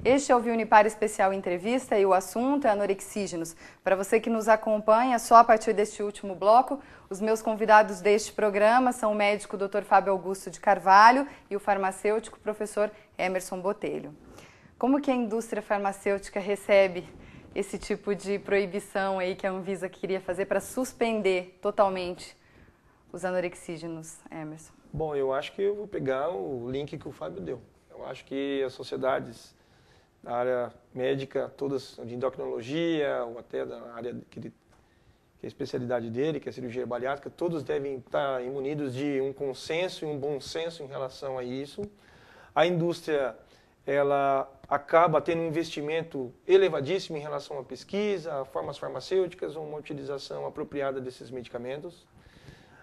Este é o Unipar Especial Entrevista e o assunto é anorexígenos. Para você que nos acompanha, só a partir deste último bloco, os meus convidados deste programa são o médico Dr. Fábio Augusto de Carvalho e o farmacêutico professor Emerson Botelho. Como que a indústria farmacêutica recebe esse tipo de proibição aí que a Anvisa queria fazer para suspender totalmente os anorexígenos, Emerson? Bom, eu acho que eu vou pegar o link que o Fábio deu. Eu acho que as sociedades da área médica, todas de endocrinologia, ou até da área que é a especialidade dele, que é a cirurgia bariátrica, todos devem estar imunidos de um consenso e um bom senso em relação a isso. A indústria, ela acaba tendo um investimento elevadíssimo em relação à pesquisa, a formas farmacêuticas, uma utilização apropriada desses medicamentos.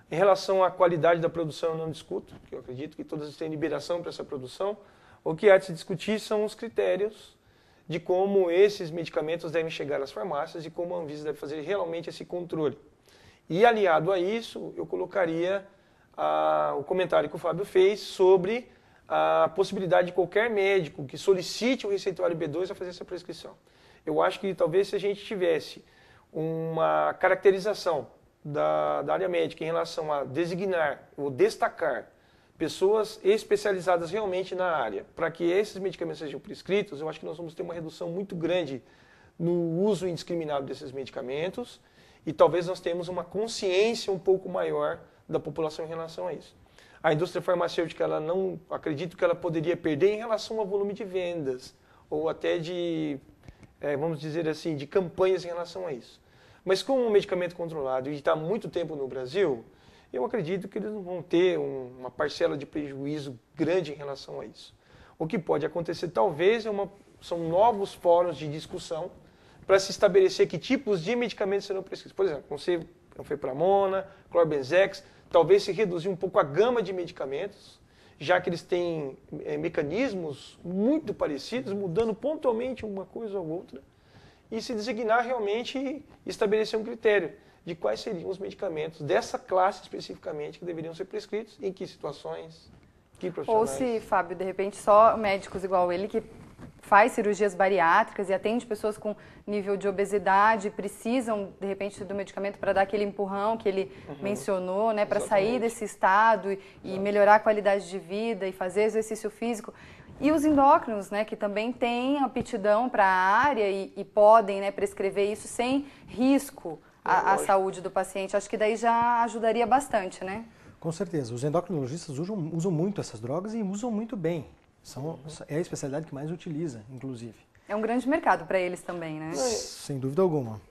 Em relação à qualidade da produção, eu não discuto, porque eu acredito que todas têm liberação para essa produção. O que há de se discutir são os critérios de como esses medicamentos devem chegar às farmácias e como a Anvisa deve fazer realmente esse controle. E aliado a isso, eu colocaria o comentário que o Fábio fez sobre a possibilidade de qualquer médico que solicite o receituário B2 a fazer essa prescrição. Eu acho que talvez se a gente tivesse uma caracterização da área médica em relação a designar ou destacar pessoas especializadas realmente na área, para que esses medicamentos sejam prescritos, eu acho que nós vamos ter uma redução muito grande no uso indiscriminado desses medicamentos e talvez nós tenhamos uma consciência um pouco maior da população em relação a isso. A indústria farmacêutica, ela não acredito que ela poderia perder em relação ao volume de vendas ou até de, vamos dizer assim, de campanhas em relação a isso. Mas com um medicamento controlado e está há muito tempo no Brasil, eu acredito que eles não vão ter uma parcela de prejuízo grande em relação a isso. O que pode acontecer, talvez, são novos fóruns de discussão para se estabelecer que tipos de medicamentos serão prescritos. Por exemplo, canfepramona, clorbenzex, talvez se reduzir um pouco a gama de medicamentos, já que eles têm mecanismos muito parecidos, mudando pontualmente uma coisa ou outra, e se designar realmente e estabelecer um critério de quais seriam os medicamentos dessa classe especificamente que deveriam ser prescritos, em que situações, que profissionais. Ou se, Fábio, de repente só médicos igual ele que faz cirurgias bariátricas e atende pessoas com nível de obesidade, precisam, de repente, do medicamento para dar aquele empurrão que ele mencionou, né, para sair desse estado e melhorar a qualidade de vida e fazer exercício físico. E os endócrinos, né, que também têm aptidão para a área e podem, né, prescrever isso sem risco à saúde do paciente. Acho que daí já ajudaria bastante, né? Com certeza. Os endocrinologistas usam muito essas drogas e usam muito bem. É a especialidade que mais utiliza, inclusive. É um grande mercado para eles também, né? Sem dúvida alguma.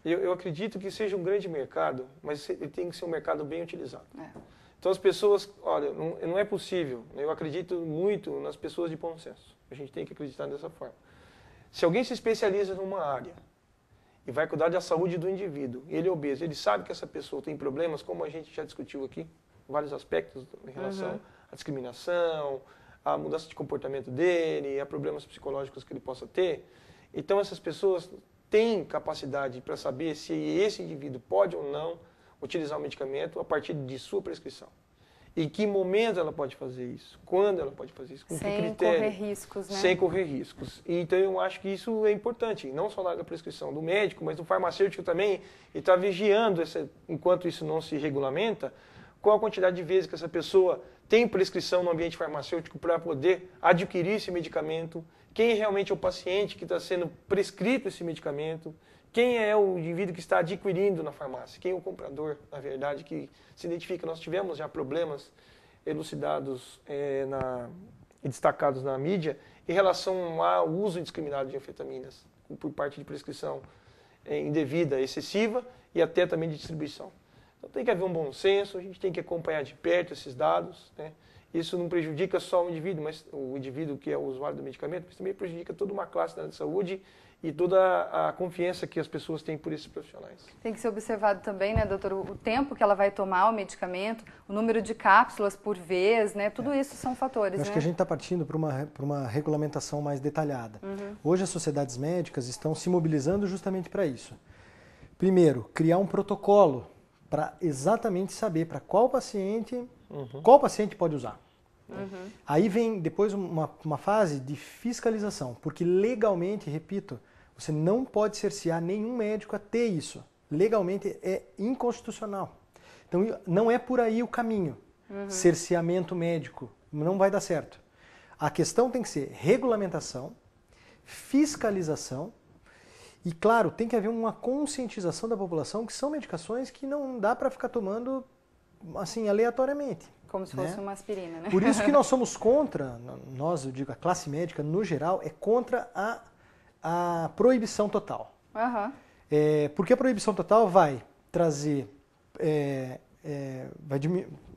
Eu acredito que seja um grande mercado, mas ele tem que ser um mercado bem utilizado. Então as pessoas, olha, não é possível, eu acredito muito nas pessoas de bom senso. A gente tem que acreditar dessa forma. Se alguém se especializa numa área e vai cuidar da saúde do indivíduo, ele é obeso, ele sabe que essa pessoa tem problemas, como a gente já discutiu aqui, vários aspectos em relação à discriminação, à mudança de comportamento dele, a problemas psicológicos que ele possa ter. Então essas pessoas têm capacidade para saber se esse indivíduo pode ou não utilizar o medicamento a partir de sua prescrição. Em que momento ela pode fazer isso? Quando ela pode fazer isso? Com que critério? Sem correr riscos, né? Sem correr riscos. Então eu acho que isso é importante, não só na área da prescrição do médico, mas do farmacêutico também, e está vigiando, enquanto isso não se regulamenta, qual a quantidade de vezes que essa pessoa tem prescrição no ambiente farmacêutico para poder adquirir esse medicamento, quem realmente é o paciente que está sendo prescrito esse medicamento, quem é o indivíduo que está adquirindo na farmácia, quem é o comprador, na verdade, que se identifica. Nós tivemos já problemas elucidados e destacados na mídia em relação ao uso indiscriminado de anfetaminas por parte de prescrição indevida, excessiva e até também de distribuição. Então tem que haver um bom senso, a gente tem que acompanhar de perto esses dados, né? Isso não prejudica só o indivíduo que é o usuário do medicamento, mas também prejudica toda uma classe da área de saúde e toda a confiança que as pessoas têm por esses profissionais. Tem que ser observado também, né, doutor, o tempo que ela vai tomar o medicamento, o número de cápsulas por vez, né, tudo isso são fatores. Eu acho que a gente está partindo para uma regulamentação mais detalhada. Hoje as sociedades médicas estão se mobilizando justamente para isso. Primeiro, criar um protocolo para exatamente saber para qual paciente pode usar. Aí vem depois uma fase de fiscalização, porque legalmente, repito, você não pode cercear nenhum médico a ter isso. Legalmente é inconstitucional. Então não é por aí o caminho. Cerceamento médico não vai dar certo. A questão tem que ser regulamentação, fiscalização e, claro, tem que haver uma conscientização da população que são medicações que não dá para ficar tomando assim aleatoriamente. Como se fosse uma aspirina, né? Por isso que nós somos contra, eu digo, a classe médica no geral é contra a proibição total. Porque a proibição total vai trazer,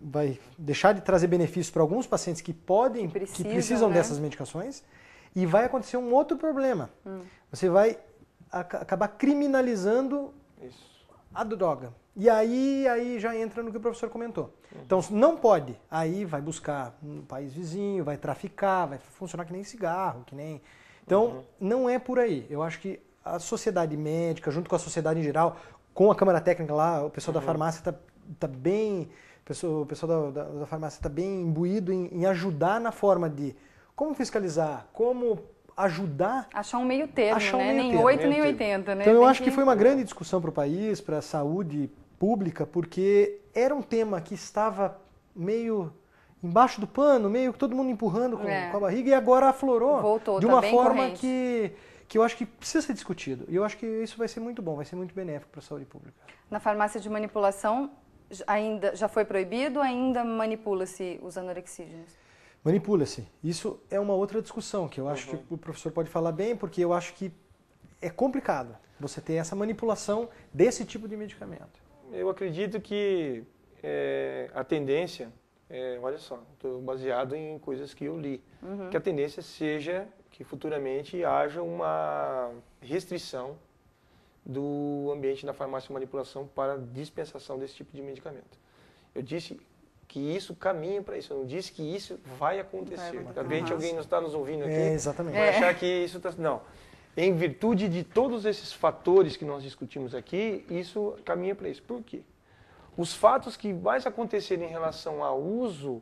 vai deixar de trazer benefícios para alguns pacientes que precisam dessas medicações e vai acontecer um outro problema. Você vai acabar criminalizando a droga. E aí já entra no que o professor comentou. Então, não pode. Aí vai buscar no país vizinho, vai traficar, vai funcionar que nem cigarro, que nem... Então, não é por aí. Eu acho que a sociedade médica, junto com a sociedade em geral, com a Câmara Técnica lá, o pessoal da farmácia está bem... O pessoal da farmácia está bem imbuído em ajudar na forma de como fiscalizar, como ajudar... Achar um meio termo, né? Nem 8 nem 80, né? Então, eu acho que foi uma grande discussão para o país, para a saúde pública, porque era um tema que estava meio embaixo do pano, meio que todo mundo empurrando com a barriga, e agora aflorou. Voltou, de uma forma que eu acho que precisa ser discutido. E eu acho que isso vai ser muito bom, vai ser muito benéfico para a saúde pública. Na farmácia de manipulação, ainda já foi proibido ou ainda manipula-se os anorexígenos? Manipula-se. Isso é uma outra discussão, que eu acho que o professor pode falar bem, porque eu acho que é complicado você ter essa manipulação desse tipo de medicamento. Eu acredito que a tendência, olha só, estou baseado em coisas que eu li, que a tendência seja que futuramente haja uma restrição do ambiente da farmácia de manipulação para dispensação desse tipo de medicamento. Eu disse que isso caminha para isso, eu não disse que isso vai acontecer. De repente alguém não está nos ouvindo aqui, vai achar que isso está... Não. Em virtude de todos esses fatores que nós discutimos aqui, isso caminha para isso. Por quê? Os fatos que mais acontecerem em relação ao uso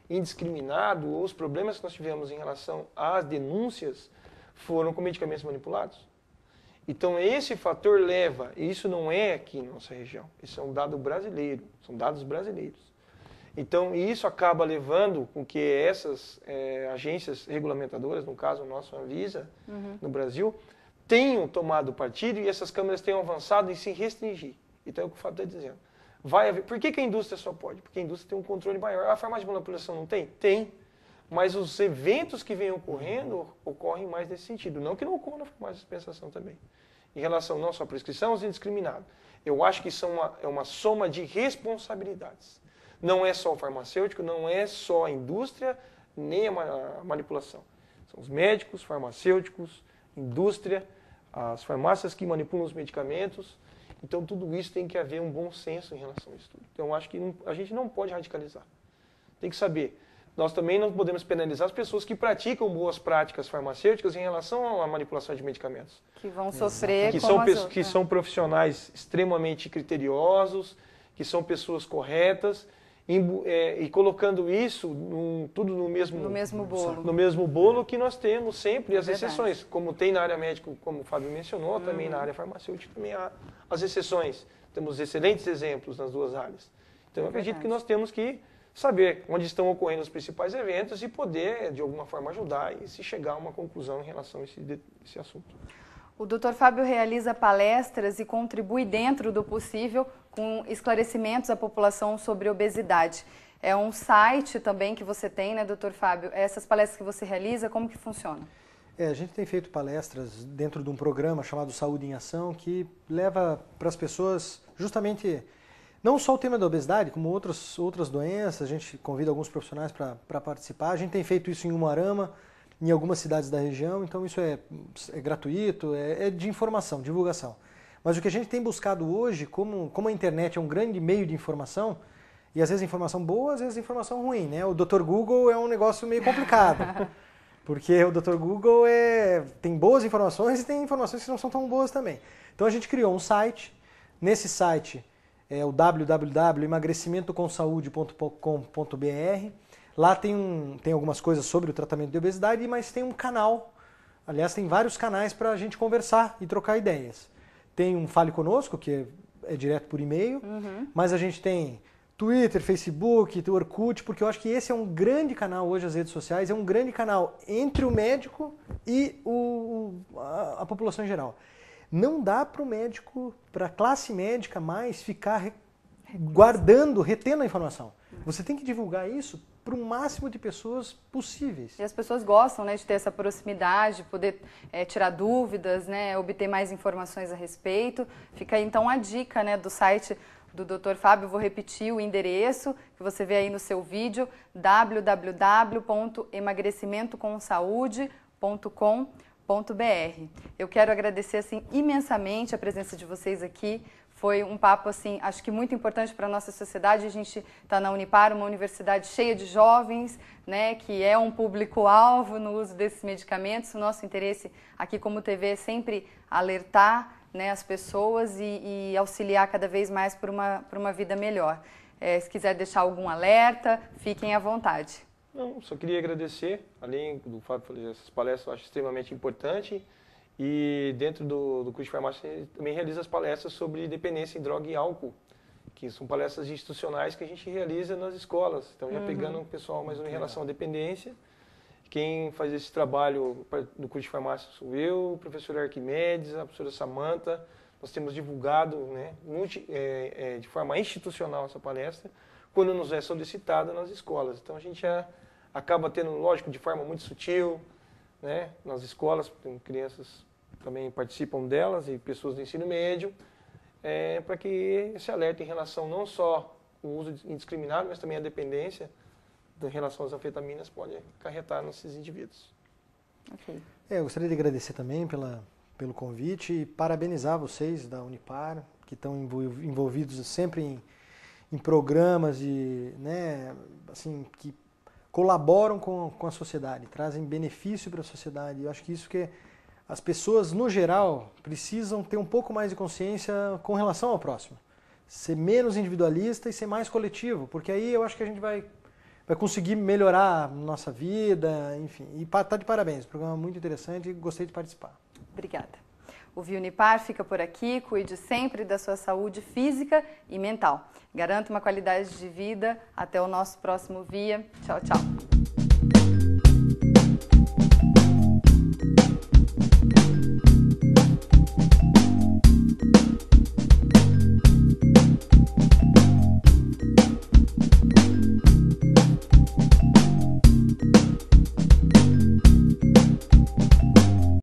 indiscriminado, ou os problemas que nós tivemos em relação às denúncias, foram com medicamentos manipulados. Então esse fator leva, e isso não é aqui na nossa região, isso é um dado brasileiro, são dados brasileiros. Então isso acaba levando com que essas agências regulamentadoras, no caso o nosso Anvisa, no Brasil, tenham tomado partido e essas câmaras tenham avançado em se restringir. Então é o que o Fábio está dizendo. Vai haver, por que a indústria só pode? Porque a indústria tem um controle maior. A farmácia de manipulação não tem? Tem. Mas os eventos que vêm ocorrendo ocorrem mais nesse sentido. Não que não ocorra na farmácia de dispensação também. Em relação não só à prescrição, aos indiscriminados. Eu acho que isso é uma soma de responsabilidades. Não é só o farmacêutico, não é só a indústria, nem a manipulação. São os médicos, farmacêuticos, indústria, as farmácias que manipulam os medicamentos. Então, tudo isso tem que haver um bom senso em relação a isso tudo. Então, eu acho que a gente não pode radicalizar. Tem que saber. Nós também não podemos penalizar as pessoas que praticam boas práticas farmacêuticas em relação à manipulação de medicamentos. Que vão sofrer que são profissionais extremamente criteriosos, que são pessoas corretas, e colocando isso tudo no mesmo bolo. No mesmo bolo que nós temos sempre as exceções. Como tem na área médica, como o Fábio mencionou, também na área farmacêutica também há as exceções. Temos excelentes exemplos nas duas áreas. Então eu acredito que nós temos que saber onde estão ocorrendo os principais eventos e poder, de alguma forma, ajudar e se chegar a uma conclusão em relação a esse assunto. O Dr. Fábio realiza palestras e contribui dentro do possível com esclarecimentos à população sobre obesidade. É um site também que você tem, né, Dr. Fábio? Essas palestras que você realiza, como que funciona? A gente tem feito palestras dentro de um programa chamado Saúde em Ação, que leva para as pessoas justamente não só o tema da obesidade, como outras doenças. A gente convida alguns profissionais para participar. A gente tem feito isso em Umuarama, em algumas cidades da região, então isso é gratuito, é de informação, divulgação. Mas o que a gente tem buscado hoje, como a internet é um grande meio de informação, e às vezes informação boa, às vezes informação ruim, né? O Dr. Google é um negócio meio complicado, porque o Dr. Google tem boas informações e tem informações que não são tão boas também. Então a gente criou um site, nesse site é o www.emagrecimento.consaude.com.br. Lá tem algumas coisas sobre o tratamento de obesidade, mas tem um canal, aliás, tem vários canais para a gente conversar e trocar ideias. Tem um Fale Conosco, que é direto por e-mail, mas a gente tem Twitter, Facebook, Orkut, porque eu acho que esse é um grande canal hoje, as redes sociais, é um grande canal entre o médico e a população em geral. Não dá para o médico, para a classe médica mais ficar retendo a informação. Você tem que divulgar isso para o máximo de pessoas possíveis. E as pessoas gostam, né, de ter essa proximidade, poder tirar dúvidas, né, obter mais informações a respeito. Fica aí então a dica, né, do site do Dr. Fábio. Vou repetir o endereço que você vê aí no seu vídeo, www.emagrecimento.consaude.com.br. Eu quero agradecer assim imensamente a presença de vocês aqui. Foi um papo, assim, acho que muito importante para a nossa sociedade. A gente está na Unipar, uma universidade cheia de jovens, né, que é um público-alvo no uso desses medicamentos. O nosso interesse aqui como TV é sempre alertar, né, as pessoas e auxiliar cada vez mais por uma vida melhor. Se quiser deixar algum alerta, fiquem à vontade. Não, só queria agradecer, além do Fábio fazer essas palestras, eu acho extremamente importante. E dentro do curso de farmácia, a gente também realiza as palestras sobre dependência em droga e álcool, que são palestras institucionais que a gente realiza nas escolas. Então, já pegando o pessoal mais ou menos em relação à dependência. Quem faz esse trabalho no curso de farmácia sou eu, o professor Arquimedes, a professora Samanta. Nós temos divulgado, né, de forma institucional essa palestra, quando nos é solicitada nas escolas. Então, a gente já acaba tendo, lógico, de forma muito sutil, né, nas escolas, crianças também participam delas e pessoas do ensino médio, para que esse alerta em relação não só ao uso indiscriminado, mas também a dependência em relação às anfetaminas pode acarretar nesses indivíduos. Okay. Eu gostaria de agradecer também pelo convite e parabenizar vocês da Unipar, que estão envolvidos sempre em programas né, assim, que colaboram com a sociedade, trazem benefício para a sociedade. Eu acho que isso que as pessoas, no geral, precisam ter um pouco mais de consciência com relação ao próximo. Ser menos individualista e ser mais coletivo, porque aí eu acho que a gente vai conseguir melhorar a nossa vida, enfim. E tá de parabéns, programa muito interessante e gostei de participar. Obrigada. O Via Unipar fica por aqui, cuide sempre da sua saúde física e mental. Garanta uma qualidade de vida. Até o nosso próximo Via. Tchau, tchau.